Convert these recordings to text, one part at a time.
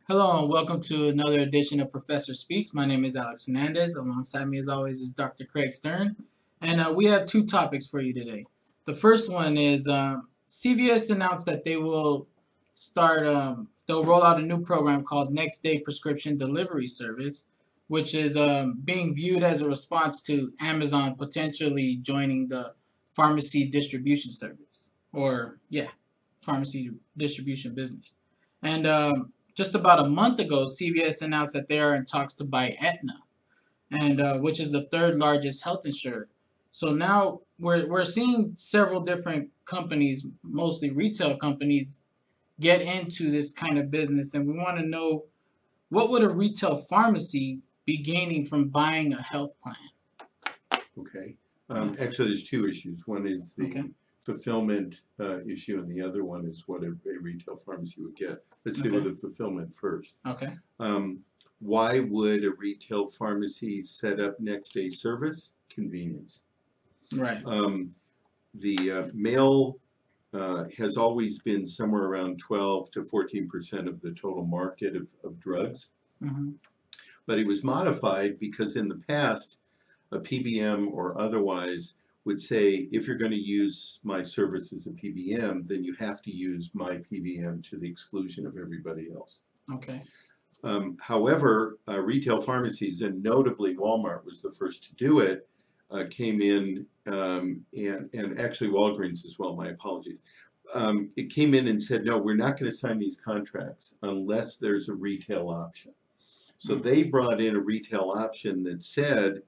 Hello and welcome to another edition of Professor Speaks. My name is Alex Hernandez. Alongside me, as always, is Dr. Craig Stern. And we have two topics for you today. The first one is CVS announced that they will they'll roll out a new program called Next Day Prescription Delivery Service, which is being viewed as a response to Amazon potentially joining the pharmacy distribution service, pharmacy distribution business. And just about a month ago, CVS announced that they are in talks to buy Aetna, and which is the third largest health insurer. So now we're seeing several different companies, mostly retail companies, get into this kind of business, and we want to know what would a retail pharmacy be gaining from buying a health plan? Okay. Actually, there's two issues. One is the Okay. fulfillment issue, and the other one is what a retail pharmacy would get. Let's deal with the fulfillment first. Okay. Why would a retail pharmacy set up next day service? Convenience. Right. The mail has always been somewhere around 12 to 14% of the total market of drugs. Mm-hmm. But it was modified because in the past, a PBM or otherwise would say, if you're going to use my service as a PBM, then you have to use my PBM to the exclusion of everybody else. Okay. However, retail pharmacies, and notably Walmart was the first to do it, came in, and actually Walgreens as well, my apologies. It came in and said, no, we're not going to sign these contracts unless there's a retail option. So they brought in a retail option that said,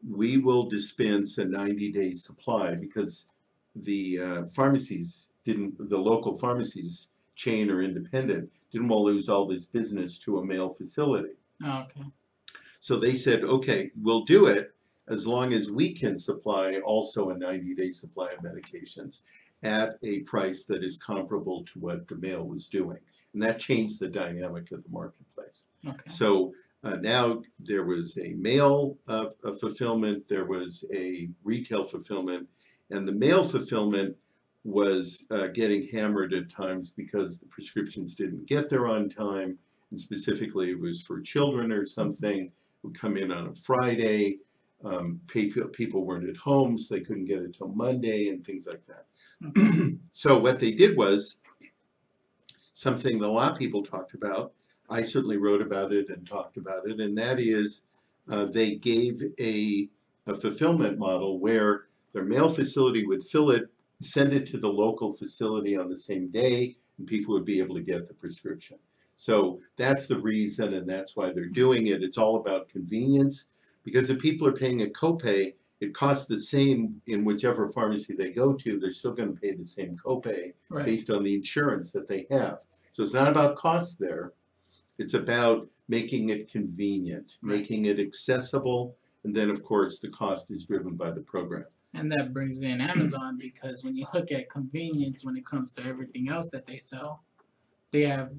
we will dispense a 90-day supply, because the the local pharmacies, chain or independent, didn't want to lose all this business to a mail facility. Oh, okay. So they said, okay, we'll do it as long as we can supply also a 90-day supply of medications at a price that is comparable to what the mail was doing. And that changed the dynamic of the marketplace. Okay. So now there was a mail fulfillment, there was a retail fulfillment, and the mail fulfillment was getting hammered at times because the prescriptions didn't get there on time, and specifically it was for children or something. It would come in on a Friday, people weren't at home, so they couldn't get it till Monday, and things like that. Okay. So what they did was something that a lot of people talked about. I certainly wrote about it and talked about it, and that is they gave a fulfillment model where their mail facility would fill it, send it to the local facility on the same day, and people would be able to get the prescription. So that's the reason, and that's why they're doing it. It's all about convenience, because if people are paying a copay, it costs the same in whichever pharmacy they go to. They're still going to pay the same copay based on the insurance that they have. So it's not about cost there. It's about making it convenient, making it accessible, and then, of course, the cost is driven by the program. And that brings in Amazon, because when you look at convenience when it comes to everything else that they sell, they have,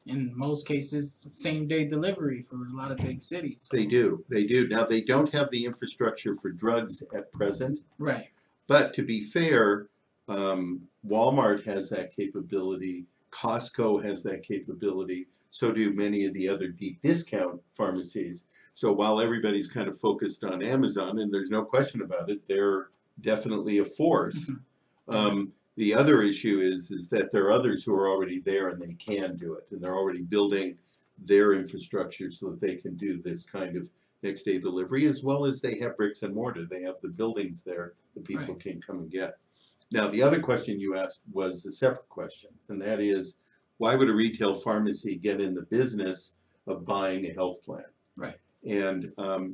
in most cases, same-day delivery for a lot of big cities. So. They do. They do. Now, they don't have the infrastructure for drugs at present. Right. But to be fair, Walmart has that capability. Costco has that capability. So do many of the other deep discount pharmacies. So while everybody's kind of focused on Amazon, and there's no question about it, they're definitely a force. The other issue is that there are others who are already there and they can do it, and they're already building their infrastructure so that they can do this kind of next day delivery, as well as they have bricks and mortar. They have the buildings there that people can come and get. Now, the other question you asked was a separate question, and that is, why would a retail pharmacy get in the business of buying a health plan? Right. And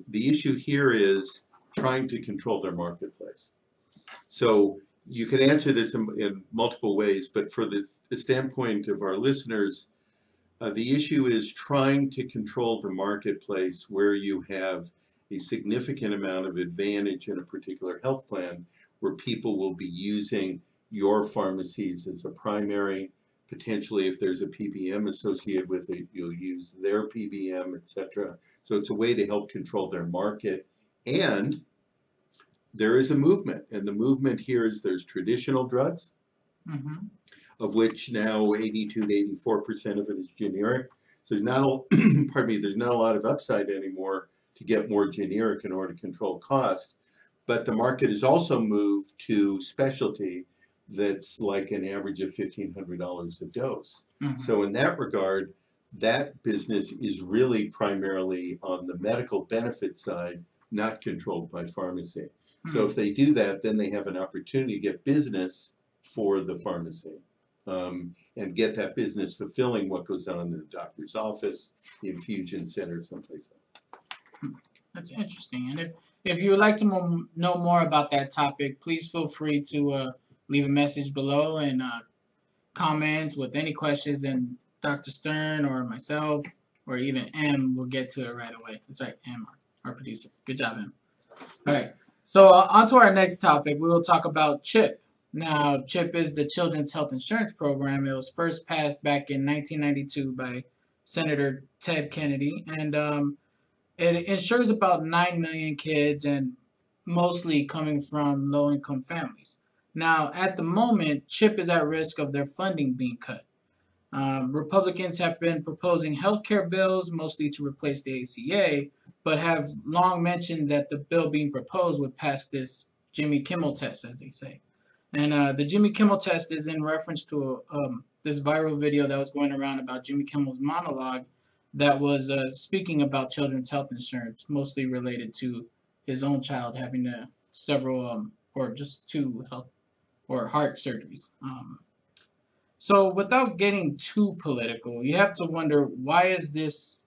the issue here is trying to control their marketplace. So you can answer this in multiple ways, but for the standpoint of our listeners, the issue is trying to control the marketplace where you have a significant amount of advantage in a particular health plan, where people will be using your pharmacies as a primary. Potentially, if there's a PBM associated with it, you'll use their PBM, etc. So it's a way to help control their market. And there is a movement, and the movement here is there's traditional drugs, of which now 82 to 84% of it is generic. So there's not pardon me, there's not a lot of upside anymore to get more generic in order to control cost. But the market has also moved to specialty that's like an average of $1,500 a dose. Mhm. So in that regard, that business is really primarily on the medical benefit side, not controlled by pharmacy. So Mhm. if they do that, then they have an opportunity to get business for the pharmacy, and get that business fulfilling what goes on in the doctor's office, the infusion center, someplace else. That's interesting. And if you would like to know more about that topic, please feel free to leave a message below and comment with any questions, and Dr. Stern or myself or even M will get to it right away. That's right, M, our producer. Good job, M. All right. So on to our next topic. We will talk about CHIP. Now, CHIP is the Children's Health Insurance Program. It was first passed back in 1992 by Senator Ted Kennedy, and it insures about 9 million kids, and mostly coming from low-income families. Now, at the moment, CHIP is at risk of their funding being cut. Republicans have been proposing healthcare bills, mostly to replace the ACA, but have long mentioned that the bill being proposed would pass this Jimmy Kimmel test, as they say. And the Jimmy Kimmel test is in reference to this viral video that was going around about Jimmy Kimmel's monologue that was speaking about children's health insurance, mostly related to his own child having several or just two health or heart surgeries. So without getting too political, you have to wonder, why is this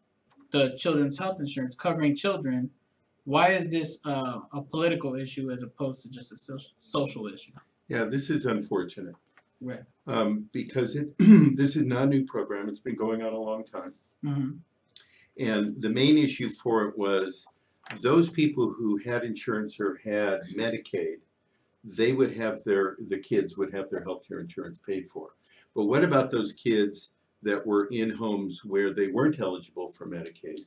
the children's health insurance covering children? Why is this a political issue as opposed to just a social issue? Yeah, this is unfortunate, Right. because this is not a new program. It's been going on a long time. Mm-hmm. And the main issue for it was those people who had insurance or had Medicaid, they would have the kids would have their health care insurance paid for. But what about those kids that were in homes where they weren't eligible for Medicaid,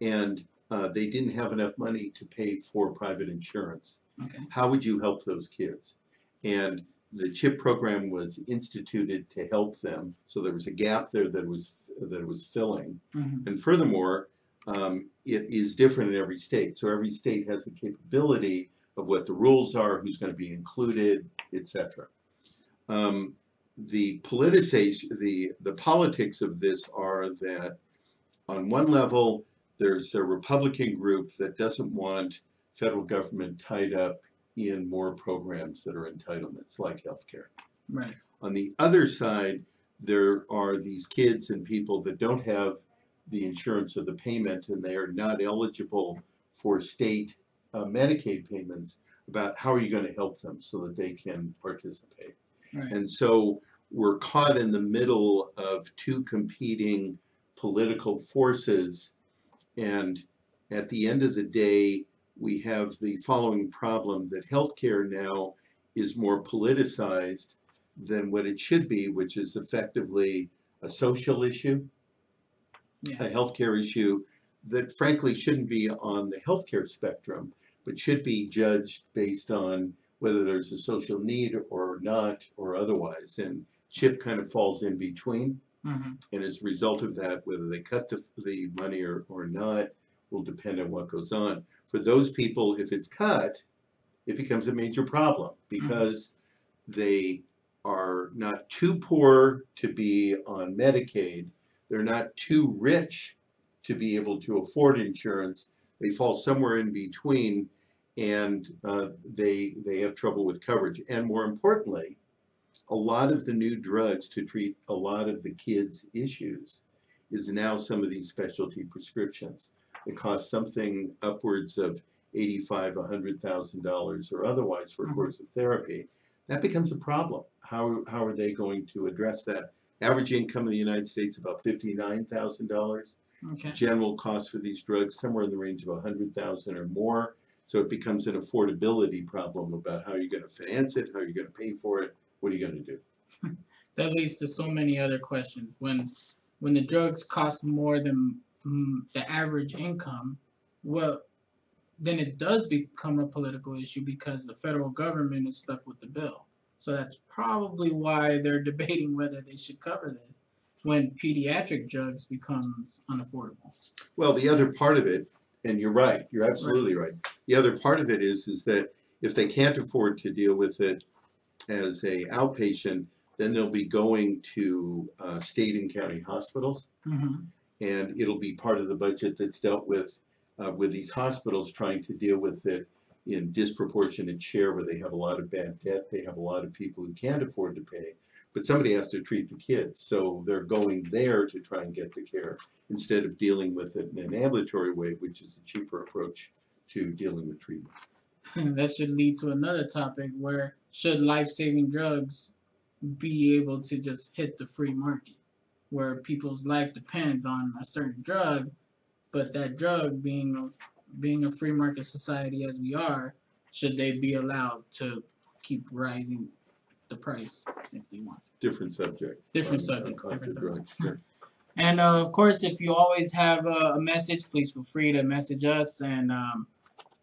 and they didn't have enough money to pay for private insurance? Okay. How would you help those kids? And the CHIP program was instituted to help them. So there was a gap there that it was filling. Mm-hmm. And furthermore, it is different in every state. So every state has the capability of what the rules are, who's going to be included, etc. The politicization, the politics of this are that on one level, there's a Republican group that doesn't want federal government tied up in more programs that are entitlements like healthcare. Right. On the other side, there are these kids and people that don't have the insurance or the payment, and they are not eligible for state Medicaid payments. About how are you going to help them so that they can participate? Right. And so we're caught in the middle of two competing political forces, and at the end of the day, we have the following problem, that healthcare now is more politicized than what it should be, which is effectively a social issue, Yeah. a healthcare issue that frankly shouldn't be on the healthcare spectrum, but should be judged based on whether there's a social need or not, or otherwise. And CHIP kind of falls in between. Mm-hmm. And as a result of that, whether they cut the money or not will depend on what goes on. For those people, if it's cut, it becomes a major problem, because they are not too poor to be on Medicaid. They're not too rich to be able to afford insurance. They fall somewhere in between, and they have trouble with coverage. And more importantly, a lot of the new drugs to treat a lot of the kids' issues is now some of these specialty prescriptions. It costs something upwards of $85,000, $100,000 or otherwise for a course of therapy. That becomes a problem. How are they going to address that? Average income in the United States about $59,000. Okay. General cost for these drugs somewhere in the range of $100,000 or more. So it becomes an affordability problem about how you're going to finance it, how you're going to pay for it, what are you going to do? That leads to so many other questions. When the drugs cost more than the average income, well, then it does become a political issue, because the federal government is stuck with the bill. So that's probably why they're debating whether they should cover this. when pediatric drugs becomes unaffordable. Well, the other part of it, and you're right, you're absolutely right. The other part of it is that if they can't afford to deal with it as a outpatient, then they'll be going to state and county hospitals, Mm-hmm. and it'll be part of the budget that's dealt with these hospitals trying to deal with it in disproportionate share, where they have a lot of bad debt, they have a lot of people who can't afford to pay, but somebody has to treat the kids, so they're going there to try and get the care instead of dealing with it in an ambulatory way, which is a cheaper approach to dealing with treatment. That should lead to another topic where should life-saving drugs be able to just hit the free market, where people's life depends on a certain drug, but that drug being a free market society as we are, should they be allowed to keep rising the price if they want? Different subject. Different on subject. cost Different of subject. drugs, sure. And of course, if you always have a message, please feel free to message us and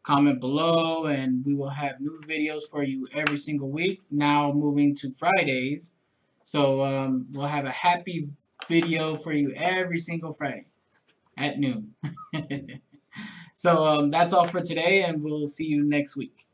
comment below, and we will have new videos for you every single week. Now moving to Fridays, so we'll have a happy video for you every single Friday at noon. So that's all for today, and we'll see you next week.